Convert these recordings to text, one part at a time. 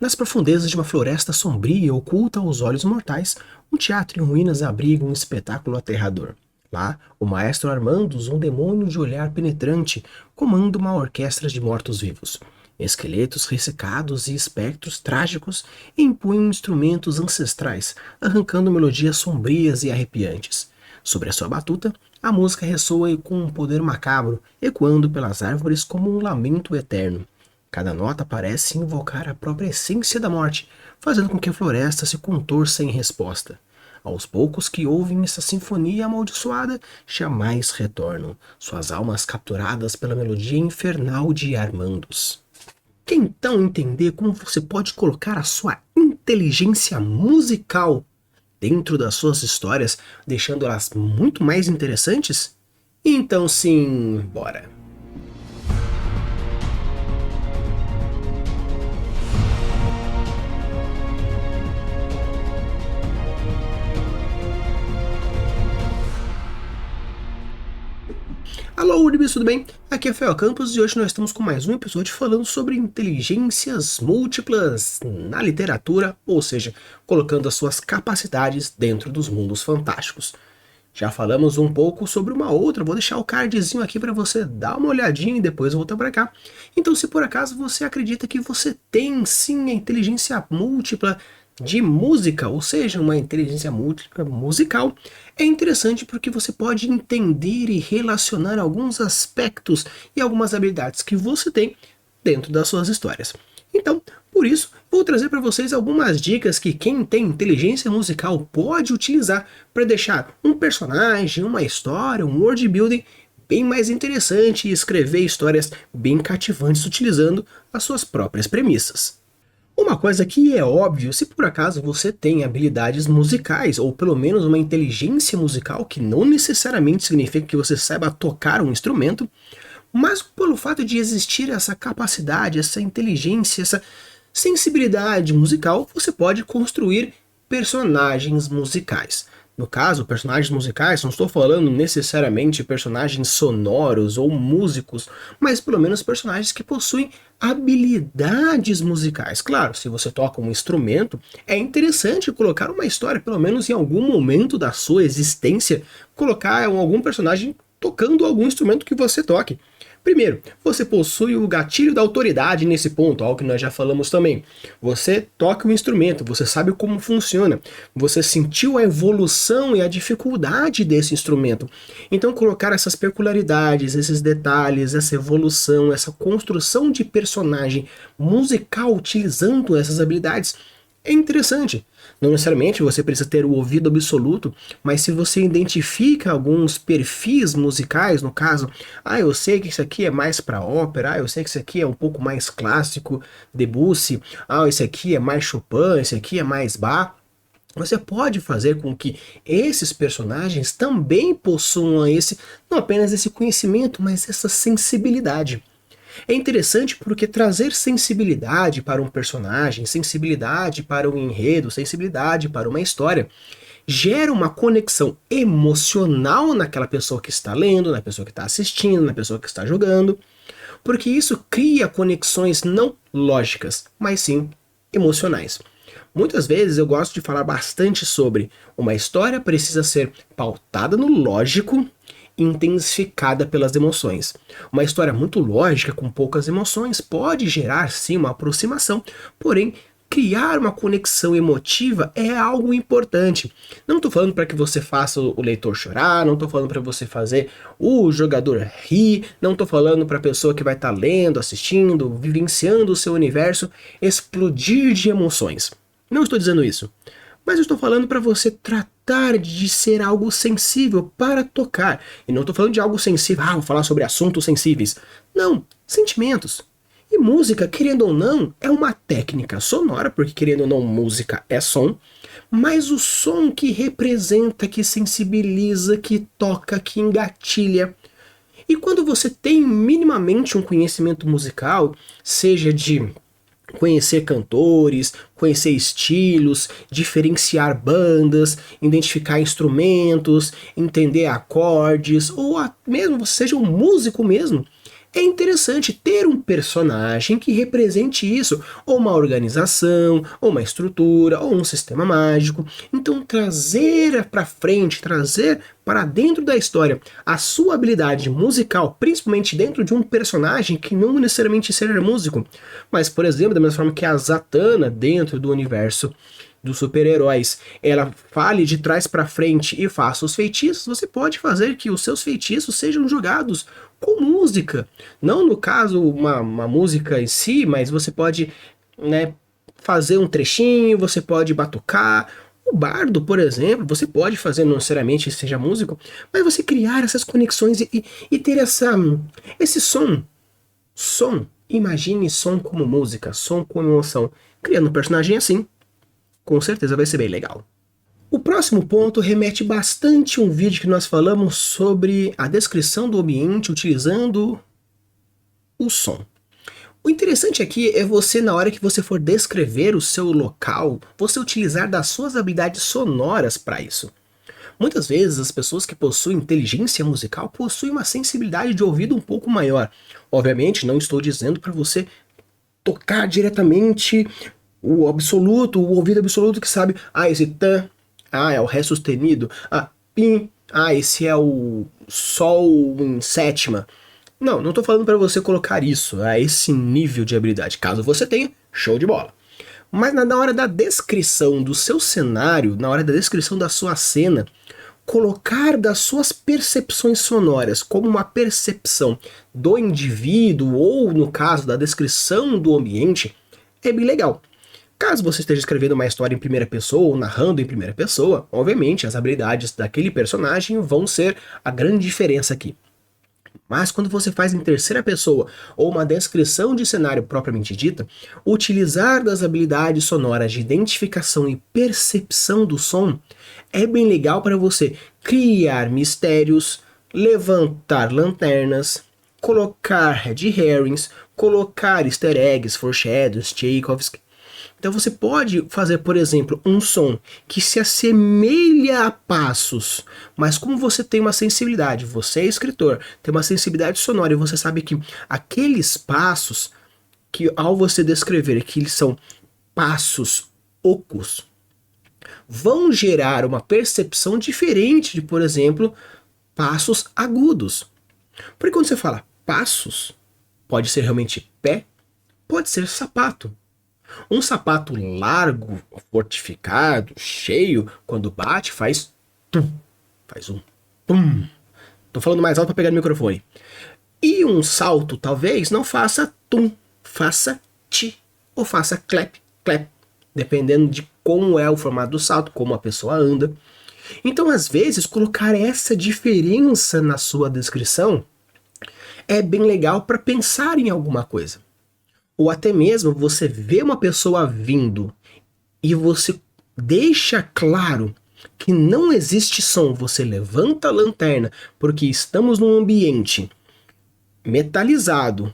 Nas profundezas de uma floresta sombria oculta aos olhos mortais, um teatro em ruínas abriga um espetáculo aterrador. Lá, o maestro Armandus, um demônio de olhar penetrante, comanda uma orquestra de mortos-vivos. Esqueletos ressecados e espectros trágicos empunham instrumentos ancestrais, arrancando melodias sombrias e arrepiantes. Sobre a sua batuta, a música ressoa com um poder macabro, ecoando pelas árvores como um lamento eterno. Cada nota parece invocar a própria essência da morte, fazendo com que a floresta se contorça em resposta. Aos poucos que ouvem essa sinfonia amaldiçoada, jamais retornam, suas almas capturadas pela melodia infernal de Armandus. Quer então entender como você pode colocar a sua inteligência musical dentro das suas histórias, deixando-as muito mais interessantes? Então sim, bora! Alô, Uribis, tudo bem? Aqui é Fel Campos e hoje nós estamos com mais um episódio falando sobre inteligências múltiplas na literatura, ou seja, colocando as suas capacidades dentro dos mundos fantásticos. Já falamos um pouco sobre uma outra, vou deixar o cardzinho aqui para você dar uma olhadinha e depois voltar para cá. Então, se por acaso você acredita que você tem sim a inteligência múltipla de música, ou seja, uma inteligência múltipla musical, é interessante porque você pode entender e relacionar alguns aspectos e algumas habilidades que você tem dentro das suas histórias. Então, por isso, vou trazer para vocês algumas dicas que quem tem inteligência musical pode utilizar para deixar um personagem, uma história, um world building bem mais interessante e escrever histórias bem cativantes utilizando as suas próprias premissas. Uma coisa que é óbvio, se por acaso você tem habilidades musicais, ou pelo menos uma inteligência musical, que não necessariamente significa que você saiba tocar um instrumento, mas pelo fato de existir essa capacidade, essa inteligência, essa sensibilidade musical, você pode construir personagens musicais. No caso, personagens musicais, não estou falando necessariamente personagens sonoros ou músicos, mas pelo menos personagens que possuem habilidades musicais. Claro, se você toca um instrumento, é interessante colocar uma história, pelo menos em algum momento da sua existência, colocar algum personagem tocando algum instrumento que você toque. Primeiro, você possui o gatilho da autoridade nesse ponto, algo que nós já falamos também. Você toca o instrumento, você sabe como funciona, você sentiu a evolução e a dificuldade desse instrumento. Então colocar essas peculiaridades, esses detalhes, essa evolução, essa construção de personagem musical utilizando essas habilidades é interessante. Não necessariamente você precisa ter o ouvido absoluto, mas se você identifica alguns perfis musicais, no caso, eu sei que isso aqui é mais para ópera, eu sei que isso aqui é um pouco mais clássico, Debussy, esse aqui é mais Chopin, esse aqui é mais Bach, você pode fazer com que esses personagens também possuam não apenas esse conhecimento, mas essa sensibilidade. É interessante porque trazer sensibilidade para um personagem, sensibilidade para um enredo, sensibilidade para uma história, gera uma conexão emocional naquela pessoa que está lendo, na pessoa que está assistindo, na pessoa que está jogando, porque isso cria conexões não lógicas, mas sim emocionais. Muitas vezes eu gosto de falar bastante sobre uma história precisa ser pautada no lógico, intensificada pelas emoções. Uma história muito lógica, com poucas emoções, pode gerar sim uma aproximação, porém criar uma conexão emotiva é algo importante. Não estou falando para que você faça o leitor chorar, não estou falando para você fazer o jogador rir, não estou falando para a pessoa que vai estar lendo, assistindo, vivenciando o seu universo explodir de emoções. Não estou dizendo isso. Mas eu estou falando para você tratar de ser algo sensível para tocar. E não estou falando de algo sensível, vou falar sobre assuntos sensíveis. Não, sentimentos. E música, querendo ou não, é uma técnica sonora, porque querendo ou não, música é som. Mas o som que representa, que sensibiliza, que toca, que engatilha. E quando você tem minimamente um conhecimento musical, seja de conhecer cantores, conhecer estilos, diferenciar bandas, identificar instrumentos, entender acordes, ou mesmo você seja um músico mesmo, é interessante ter um personagem que represente isso, ou uma organização, ou uma estrutura, ou um sistema mágico. Então trazer para frente, trazer para dentro da história a sua habilidade musical, principalmente dentro de um personagem que não necessariamente seja músico, mas por exemplo, da mesma forma que a Zatanna dentro do universo dos super-heróis, ela fale de trás para frente e faça os feitiços, você pode fazer que os seus feitiços sejam jogados com música. Não no caso uma música em si, mas você pode, né, fazer um trechinho, você pode batucar. O bardo, por exemplo, você pode fazer, não necessariamente seja músico, mas você criar essas conexões e ter esse som. Som. Imagine som como música, som como emoção. Criando um personagem assim, com certeza vai ser bem legal. O próximo ponto remete bastante a um vídeo que nós falamos sobre a descrição do ambiente utilizando o som. O interessante aqui é você, na hora que você for descrever o seu local, você utilizar das suas habilidades sonoras para isso. Muitas vezes as pessoas que possuem inteligência musical possuem uma sensibilidade de ouvido um pouco maior. Obviamente, não estou dizendo para você tocar diretamente o absoluto, o ouvido absoluto que sabe, esse tan, é o ré sustenido, pim, esse é o sol em sétima. Não estou falando para você colocar isso a esse nível de habilidade. Caso você tenha, show de bola. Mas na hora da descrição do seu cenário, na hora da descrição da sua cena, colocar das suas percepções sonoras como uma percepção do indivíduo ou, no caso, da descrição do ambiente, é bem legal. Caso você esteja escrevendo uma história em primeira pessoa ou narrando em primeira pessoa, obviamente as habilidades daquele personagem vão ser a grande diferença aqui. Mas quando você faz em terceira pessoa ou uma descrição de cenário propriamente dita, utilizar das habilidades sonoras de identificação e percepção do som é bem legal para você criar mistérios, levantar lanternas, colocar red herrings, colocar easter eggs, foreshadows, Tchaikovsky. Então você pode fazer, por exemplo, um som que se assemelha a passos, mas como você tem uma sensibilidade, você é escritor, tem uma sensibilidade sonora e você sabe que aqueles passos, que ao você descrever que eles são passos ocos, vão gerar uma percepção diferente de, por exemplo, passos agudos. Porque quando você fala passos, pode ser realmente pé, pode ser sapato. Um sapato largo, fortificado, cheio, quando bate, faz tum, faz um pum. Tô falando mais alto para pegar no microfone. E um salto, talvez, não faça tum, faça ti, ou faça clap, clap, dependendo de como é o formato do salto, como a pessoa anda. Então, às vezes, colocar essa diferença na sua descrição é bem legal para pensar em alguma coisa. Ou até mesmo você vê uma pessoa vindo e você deixa claro que não existe som, você levanta a lanterna porque estamos num ambiente metalizado,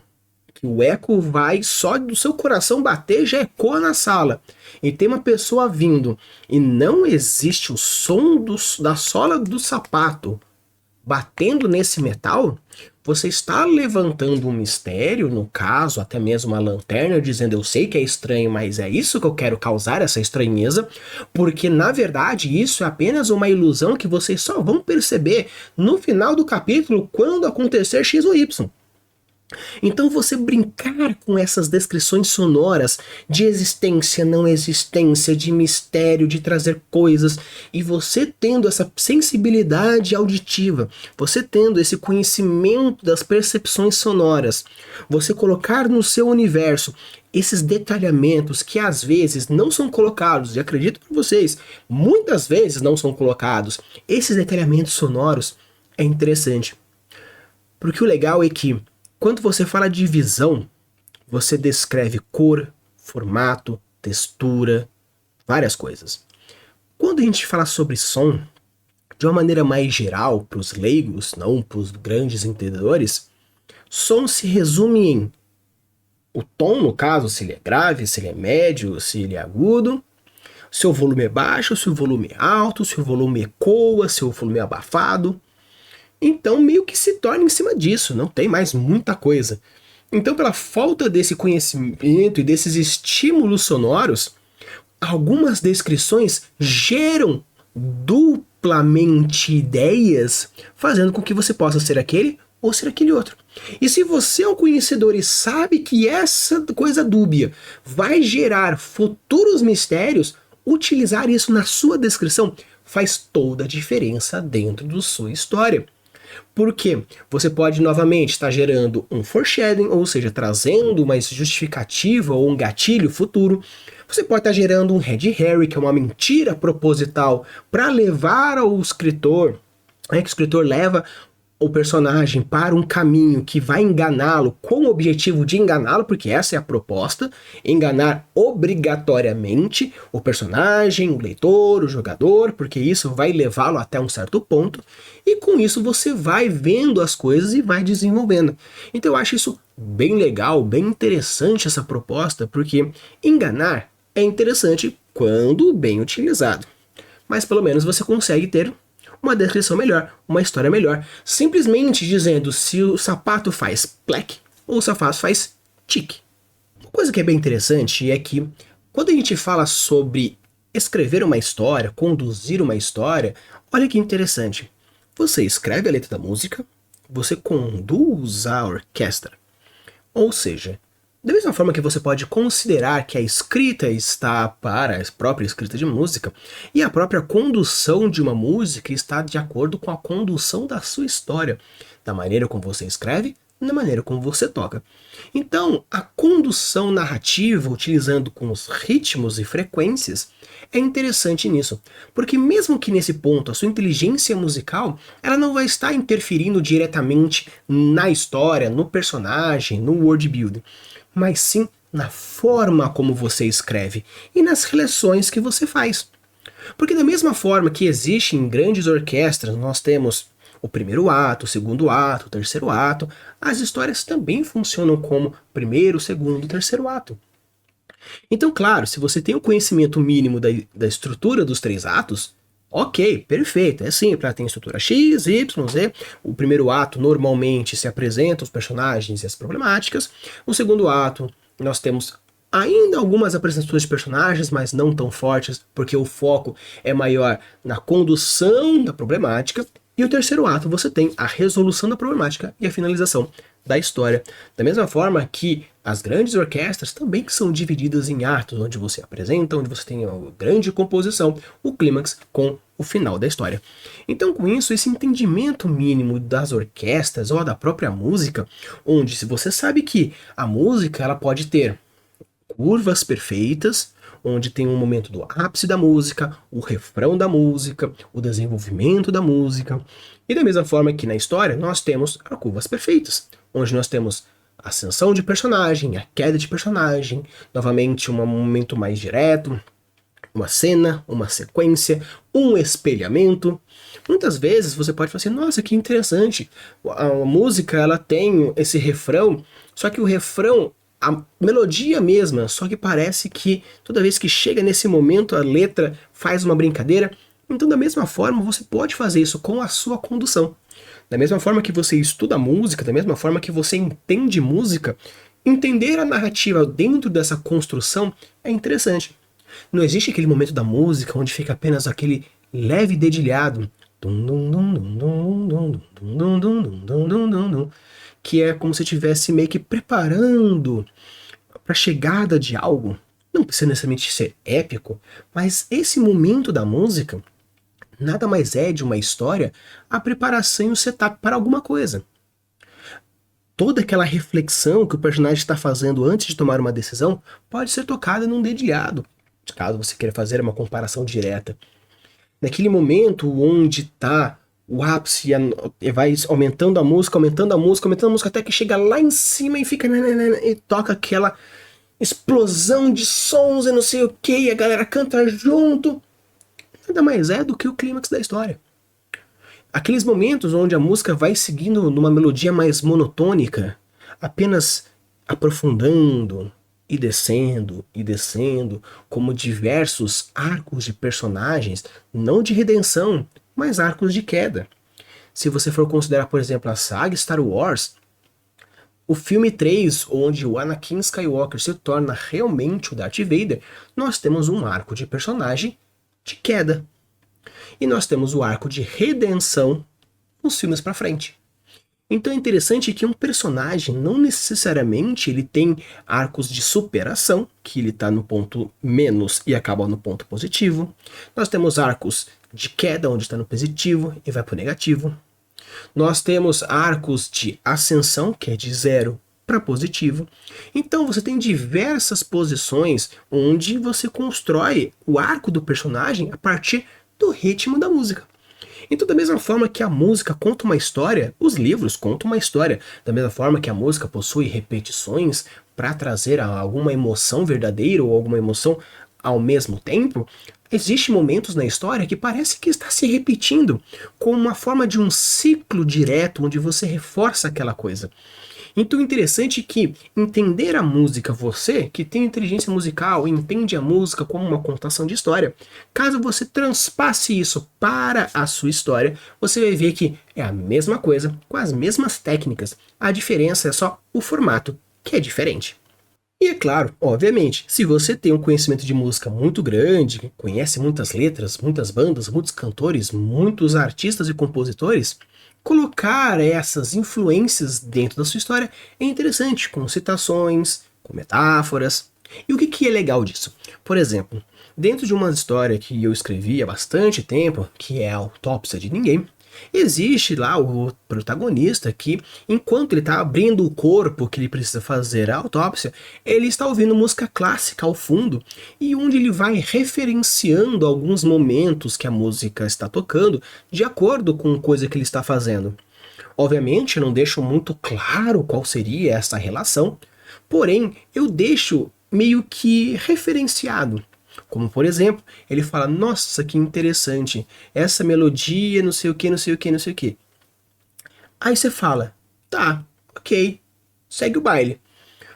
que o eco vai só do seu coração bater, já ecoa na sala, e tem uma pessoa vindo e não existe o som da sola do sapato batendo nesse metal, você está levantando um mistério, no caso, até mesmo uma lanterna, dizendo eu sei que é estranho, mas é isso que eu quero causar, essa estranheza, porque na verdade isso é apenas uma ilusão que vocês só vão perceber no final do capítulo quando acontecer X ou Y. Então você brincar com essas descrições sonoras de existência, não existência, de mistério, de trazer coisas, e você tendo essa sensibilidade auditiva, você tendo esse conhecimento das percepções sonoras, você colocar no seu universo esses detalhamentos que às vezes não são colocados, e acredito para vocês, muitas vezes não são colocados, esses detalhamentos sonoros é interessante. Porque o legal é que quando você fala de visão, você descreve cor, formato, textura, várias coisas. Quando a gente fala sobre som, de uma maneira mais geral, para os leigos, não para os grandes entendedores, som se resume em o tom, no caso, se ele é grave, se ele é médio, se ele é agudo, se o volume é baixo, se o volume é alto, se o volume ecoa, se o volume é abafado. Então meio que se torna em cima disso, não tem mais muita coisa. Então, pela falta desse conhecimento e desses estímulos sonoros, algumas descrições geram duplamente ideias, fazendo com que você possa ser aquele ou ser aquele outro. E se você é um conhecedor e sabe que essa coisa dúbia vai gerar futuros mistérios, utilizar isso na sua descrição faz toda a diferença dentro da sua história. Porque você pode novamente estar gerando um foreshadowing, ou seja, trazendo uma justificativa ou um gatilho futuro. Você pode estar gerando um red herring, que é uma mentira proposital, para levar ao escritor, que o escritor leva o personagem para um caminho que vai enganá-lo com o objetivo de enganá-lo, porque essa é a proposta, enganar obrigatoriamente o personagem, o leitor, o jogador, porque isso vai levá-lo até um certo ponto, e com isso você vai vendo as coisas e vai desenvolvendo. Então eu acho isso bem legal, bem interessante essa proposta, porque enganar é interessante quando bem utilizado, mas pelo menos você consegue ter uma descrição melhor, uma história melhor, simplesmente dizendo se o sapato faz plec ou o sapato faz tique. Uma coisa que é bem interessante é que quando a gente fala sobre escrever uma história, conduzir uma história, olha que interessante. Você escreve a letra da música, você conduz a orquestra. Ou seja, da mesma forma que você pode considerar que a escrita está para a própria escrita de música, e a própria condução de uma música está de acordo com a condução da sua história, da maneira como você escreve, da maneira como você toca. Então, a condução narrativa, utilizando com os ritmos e frequências, é interessante nisso, porque mesmo que nesse ponto a sua inteligência musical, ela não vai estar interferindo diretamente na história, no personagem, no world building, mas sim na forma como você escreve e nas relações que você faz. Porque da mesma forma que existe em grandes orquestras, nós temos o primeiro ato, o segundo ato, o terceiro ato, as histórias também funcionam como primeiro, segundo e terceiro ato. Então, claro, se você tem o conhecimento mínimo da estrutura dos três atos, ok, perfeito, é simples, ela tem estrutura X, Y, Z. O primeiro ato normalmente se apresenta os personagens e as problemáticas. No segundo ato, nós temos ainda algumas apresentações de personagens, mas não tão fortes, porque o foco é maior na condução da problemática. E o terceiro ato você tem a resolução da problemática e a finalização da história. Da mesma forma que as grandes orquestras também são divididas em atos, onde você apresenta, onde você tem a grande composição, o clímax com o final da história. Então, com isso, esse entendimento mínimo das orquestras ou da própria música, onde se você sabe que a música ela pode ter curvas perfeitas, onde tem um momento do ápice da música, o refrão da música, o desenvolvimento da música. E da mesma forma que na história nós temos as curvas perfeitas, onde nós temos a ascensão de personagem, a queda de personagem, novamente um momento mais direto, uma cena, uma sequência, um espelhamento. Muitas vezes você pode falar assim, nossa, que interessante, a música ela tem esse refrão, só que o refrão a melodia mesma, só que parece que toda vez que chega nesse momento a letra faz uma brincadeira. Então, da mesma forma, você pode fazer isso com a sua condução. Da mesma forma que você estuda música, da mesma forma que você entende música, entender a narrativa dentro dessa construção é interessante. Não existe aquele momento da música onde fica apenas aquele leve dedilhado, que é como se estivesse meio que preparando para a chegada de algo. Não precisa necessariamente ser épico, mas esse momento da música nada mais é de uma história a preparação e o setup para alguma coisa. Toda aquela reflexão que o personagem está fazendo antes de tomar uma decisão pode ser tocada num dedilhado, caso você queira fazer uma comparação direta. Naquele momento onde está o ápice vai aumentando a música, aumentando a música, aumentando a música, até que chega lá em cima e fica e toca aquela explosão de sons e não sei o que, e a galera canta junto. Nada mais é do que o clímax da história. Aqueles momentos onde a música vai seguindo numa melodia mais monotônica, apenas aprofundando e descendo, como diversos arcos de personagens, não de redenção, mas arcos de queda. Se você for considerar, por exemplo, a saga Star Wars, o filme 3, onde o Anakin Skywalker se torna realmente o Darth Vader, nós temos um arco de personagem de queda. E nós temos o arco de redenção nos filmes pra frente. Então é interessante que um personagem não necessariamente ele tem arcos de superação, que ele está no ponto menos e acaba no ponto positivo. Nós temos arcos de queda, onde está no positivo e vai para o negativo. Nós temos arcos de ascensão, que é de 0 para positivo. Então você tem diversas posições onde você constrói o arco do personagem a partir do ritmo da música. Então, da mesma forma que a música conta uma história, os livros contam uma história. Da mesma forma que a música possui repetições para trazer alguma emoção verdadeira ou alguma emoção ao mesmo tempo, existem momentos na história que parece que está se repetindo, como uma forma de um ciclo direto onde você reforça aquela coisa. Então, interessante que entender a música, você que tem inteligência musical, entende a música como uma contação de história, caso você transpasse isso para a sua história, você vai ver que é a mesma coisa, com as mesmas técnicas. A diferença é só o formato, que é diferente. E é claro, obviamente, se você tem um conhecimento de música muito grande, conhece muitas letras, muitas bandas, muitos cantores, muitos artistas e compositores, colocar essas influências dentro da sua história é interessante, com citações, com metáforas. E o que é legal disso? Por exemplo, dentro de uma história que eu escrevi há bastante tempo, que é a Autópsia de Ninguém, existe lá o protagonista que, enquanto ele está abrindo o corpo que ele precisa fazer a autópsia, ele está ouvindo música clássica ao fundo, e onde ele vai referenciando alguns momentos que a música está tocando, de acordo com a coisa que ele está fazendo. Obviamente, eu não deixo muito claro qual seria essa relação, porém, eu deixo meio que referenciado. Como, por exemplo, ele fala, nossa, que interessante, essa melodia, não sei o que, não sei o que, não sei o que. Aí você fala, tá, ok, segue o baile.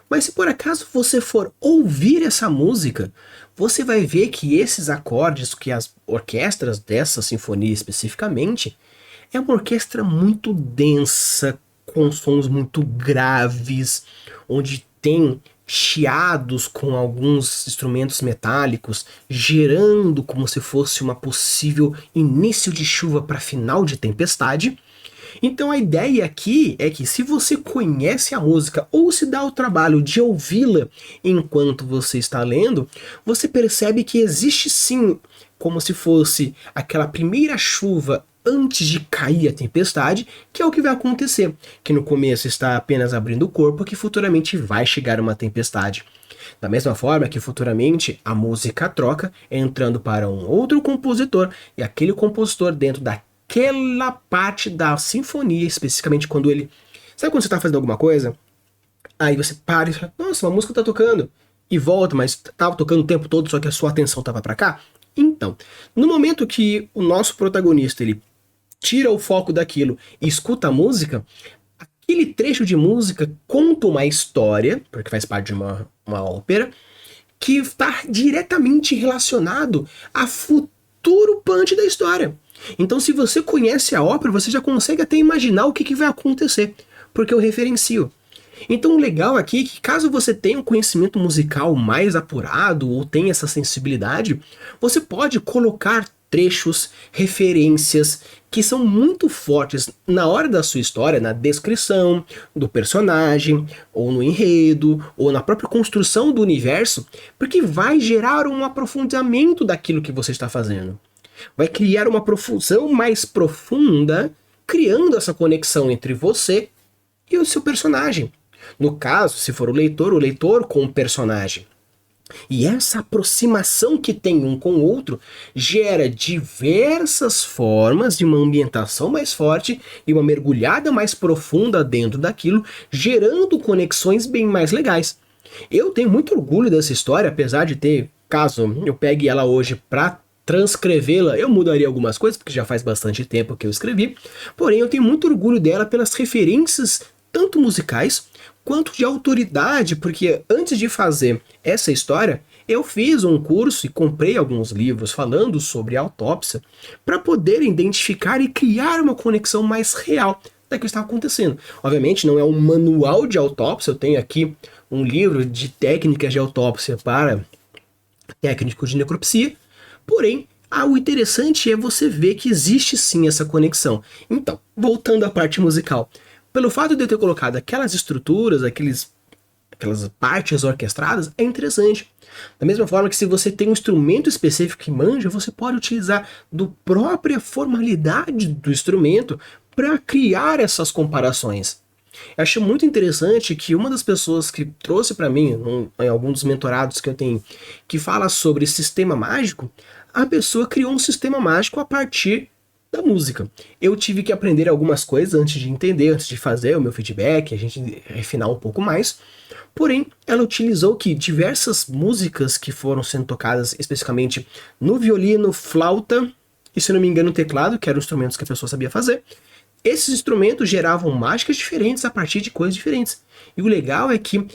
Mas se por acaso você for ouvir essa música, você vai ver que esses acordes, que as orquestras dessa sinfonia especificamente, é uma orquestra muito densa, com sons muito graves, onde tem chiados com alguns instrumentos metálicos, gerando como se fosse uma possível início de chuva para final de tempestade. Então a ideia aqui é que se você conhece a música ou se dá o trabalho de ouvi-la enquanto você está lendo, você percebe que existe sim como se fosse aquela primeira chuva antes de cair a tempestade, que é o que vai acontecer, que no começo está apenas abrindo o corpo, que futuramente vai chegar uma tempestade. Da mesma forma que futuramente a música troca, entrando para um outro compositor, e aquele compositor dentro daquela parte da sinfonia, especificamente quando ele... Sabe quando você está fazendo alguma coisa? Aí você para e fala, nossa, uma música está tocando, e volta, mas estava tocando o tempo todo, só que a sua atenção estava para cá? Então, no momento que o nosso protagonista ele tira o foco daquilo e escuta a música, aquele trecho de música conta uma história, porque faz parte de uma ópera, que está diretamente relacionado a futuro punch da história. Então, se você conhece a ópera, você já consegue até imaginar o que vai acontecer, porque eu referencio. Então o legal aqui é que caso você tenha um conhecimento musical mais apurado ou tenha essa sensibilidade, você pode colocar trechos, referências que são muito fortes na hora da sua história, na descrição do personagem, ou no enredo, ou na própria construção do universo, porque vai gerar um aprofundamento daquilo que você está fazendo. Vai criar uma profusão mais profunda, criando essa conexão entre você e o seu personagem. No caso, se for o leitor com o personagem. E essa aproximação que tem um com o outro gera diversas formas de uma ambientação mais forte e uma mergulhada mais profunda dentro daquilo, gerando conexões bem mais legais. Eu tenho muito orgulho dessa história, apesar de ter, caso eu pegue ela hoje para transcrevê-la, eu mudaria algumas coisas, porque já faz bastante tempo que eu escrevi, porém eu tenho muito orgulho dela pelas referências tanto musicais quanto de autoridade, porque antes de fazer essa história, Eu fiz um curso e comprei alguns livros falando sobre autópsia para poder identificar e criar uma conexão mais real daquilo que estava acontecendo. Obviamente não é um manual de autópsia, eu tenho aqui um livro de técnicas de autópsia para técnicos de necropsia, porém o interessante é você ver que existe sim essa conexão. Então, voltando à parte musical, pelo fato de eu ter colocado aquelas estruturas, aquelas partes orquestradas, é interessante. Da mesma forma que se você tem um instrumento específico que manja, você pode utilizar do própria formalidade do instrumento para criar essas comparações. Eu achei muito interessante que uma das pessoas que trouxe para mim, em algum dos mentorados que eu tenho, que fala sobre sistema mágico, a pessoa criou um sistema mágico a partir da música. Eu tive que aprender algumas coisas antes de entender, antes de fazer o meu feedback, a gente refinar um pouco mais. Porém, ela utilizou que diversas músicas que foram sendo tocadas especificamente no violino, flauta e, se não me engano, teclado, que eram instrumentos que a pessoa sabia fazer. Esses instrumentos geravam mágicas diferentes a partir de coisas diferentes. E o legal é que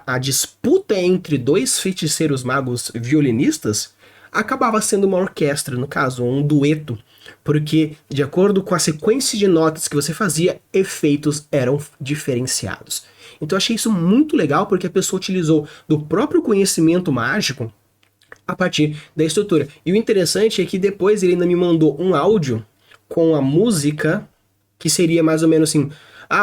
a disputa entre dois feiticeiros magos violinistas acabava sendo uma orquestra, no caso, um dueto, porque de acordo com a sequência de notas que você fazia, efeitos eram diferenciados. Então eu achei isso muito legal porque a pessoa utilizou do próprio conhecimento mágico a partir da estrutura. E o interessante é que depois ele ainda me mandou um áudio com a música, que seria mais ou menos assim,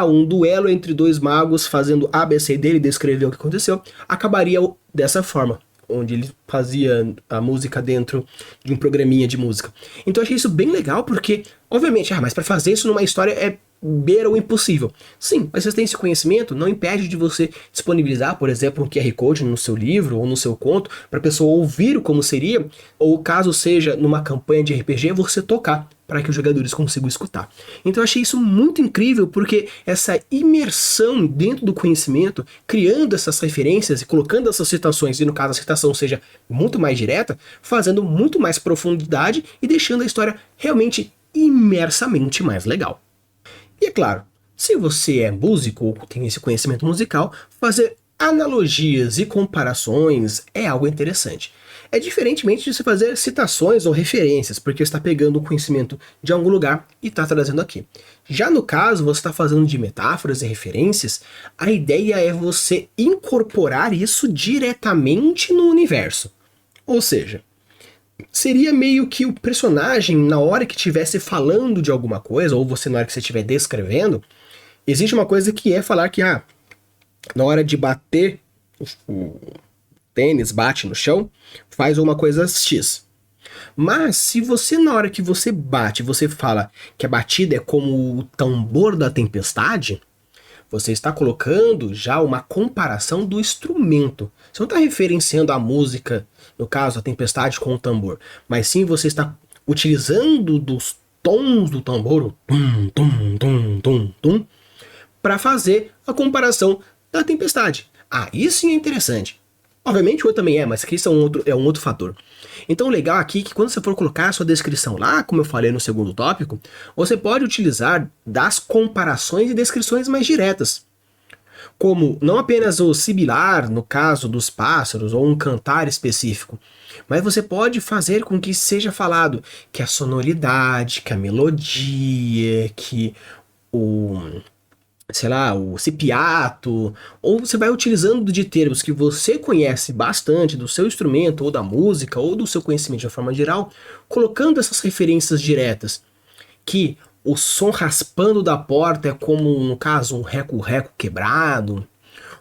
um duelo entre dois magos fazendo ABC dele, descrever o que aconteceu, acabaria dessa forma, onde ele fazia a música dentro de um programinha de música. Então eu achei isso bem legal, porque, obviamente, mas para fazer isso numa história é beira o impossível. Sim, mas você tem esse conhecimento, não impede de você disponibilizar, por exemplo, um QR Code no seu livro ou no seu conto, para a pessoa ouvir como seria, ou caso seja numa campanha de RPG, você tocar, para que os jogadores consigam escutar. Então eu achei isso muito incrível, porque essa imersão dentro do conhecimento, criando essas referências e colocando essas citações, e no caso a citação seja muito mais direta, fazendo muito mais profundidade e deixando a história realmente imersamente mais legal. E é claro, se você é músico ou tem esse conhecimento musical, fazer analogias e comparações é algo interessante. É diferentemente de você fazer citações ou referências, porque você está pegando o conhecimento de algum lugar e está trazendo aqui. Já no caso, você está fazendo de metáforas e referências, a ideia é você incorporar isso diretamente no universo. Ou seja, seria meio que o personagem, na hora que estivesse falando de alguma coisa, ou você na hora que você estiver descrevendo, existe uma coisa que é falar que, na hora de bater o tênis, bate no chão, faz uma coisa X. Mas se você, na hora que você bate, você fala que a batida é como o tambor da tempestade, você está colocando já uma comparação do instrumento. Você não está referenciando a música, no caso, a tempestade com o tambor, mas sim você está utilizando dos tons do tambor, o tum, tum, tum, tum, tum, para fazer a comparação da tempestade. Isso sim é interessante. Obviamente o outro também mas aqui é um outro fator. Então o legal aqui é que quando você for colocar a sua descrição lá, como eu falei no segundo tópico, você pode utilizar das comparações e descrições mais diretas. Como não apenas o sibilar, no caso dos pássaros, ou um cantar específico, mas você pode fazer com que seja falado que a sonoridade, que a melodia, que o cipiato, ou você vai utilizando de termos que você conhece bastante do seu instrumento, ou da música, ou do seu conhecimento de uma forma geral, colocando essas referências diretas, que o som raspando da porta é como, no caso, um reco-reco quebrado,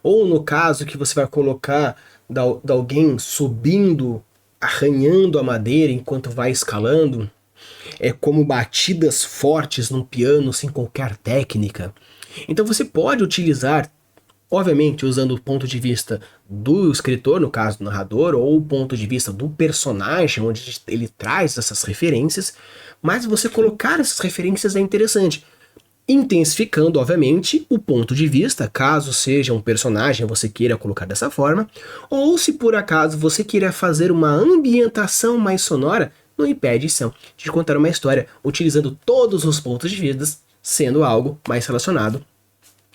ou no caso que você vai colocar de alguém subindo, arranhando a madeira enquanto vai escalando, é como batidas fortes num piano sem qualquer técnica. Então você pode utilizar, obviamente, usando o ponto de vista do escritor, no caso do narrador, ou o ponto de vista do personagem, onde ele traz essas referências, mas você colocar essas referências é interessante, intensificando, obviamente, o ponto de vista, caso seja um personagem você queira colocar dessa forma, ou se por acaso você queira fazer uma ambientação mais sonora, não impede isso de contar uma história utilizando todos os pontos de vista, sendo algo mais relacionado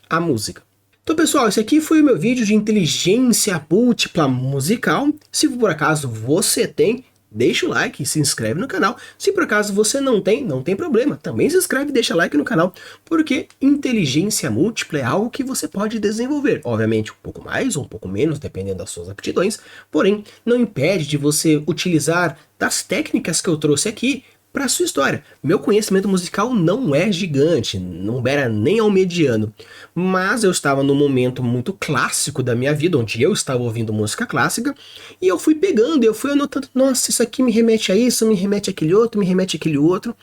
à música. Então, pessoal, esse aqui foi o meu vídeo de inteligência múltipla musical. Se por acaso você tem, deixa o like e se inscreve no canal. Se por acaso você não tem problema. Também se inscreve e deixa like no canal, porque inteligência múltipla é algo que você pode desenvolver. Obviamente, um pouco mais ou um pouco menos, dependendo das suas aptidões. Porém, não impede de você utilizar das técnicas que eu trouxe aqui para sua história. Meu conhecimento musical não é gigante, não era nem ao mediano, mas eu estava num momento muito clássico da minha vida, onde eu estava ouvindo música clássica, e eu fui pegando, eu fui anotando, nossa, isso aqui me remete a isso, me remete àquele outro, me remete àquele outro,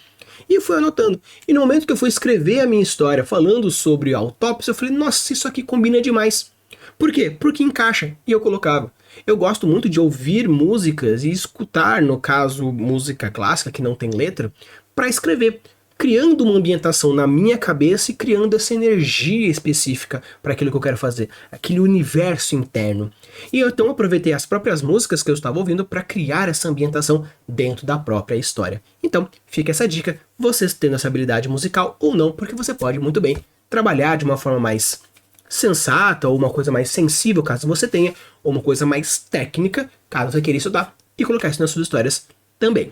e eu fui anotando. E no momento que eu fui escrever a minha história falando sobre autópsia, eu falei, nossa, isso aqui combina demais. Por quê? Porque encaixa, e eu colocava. Eu gosto muito de ouvir músicas e escutar, no caso, música clássica que não tem letra, para escrever, criando uma ambientação na minha cabeça e criando essa energia específica para aquilo que eu quero fazer, aquele universo interno. E eu então aproveitei as próprias músicas que eu estava ouvindo para criar essa ambientação dentro da própria história. Então, fica essa dica, vocês tendo essa habilidade musical ou não, porque você pode muito bem trabalhar de uma forma mais sensata ou uma coisa mais sensível, caso você tenha, ou uma coisa mais técnica, caso você queira estudar, e colocar isso nas suas histórias também.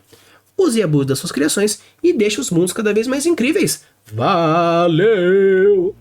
Use e abuse das suas criações e deixe os mundos cada vez mais incríveis. Valeu!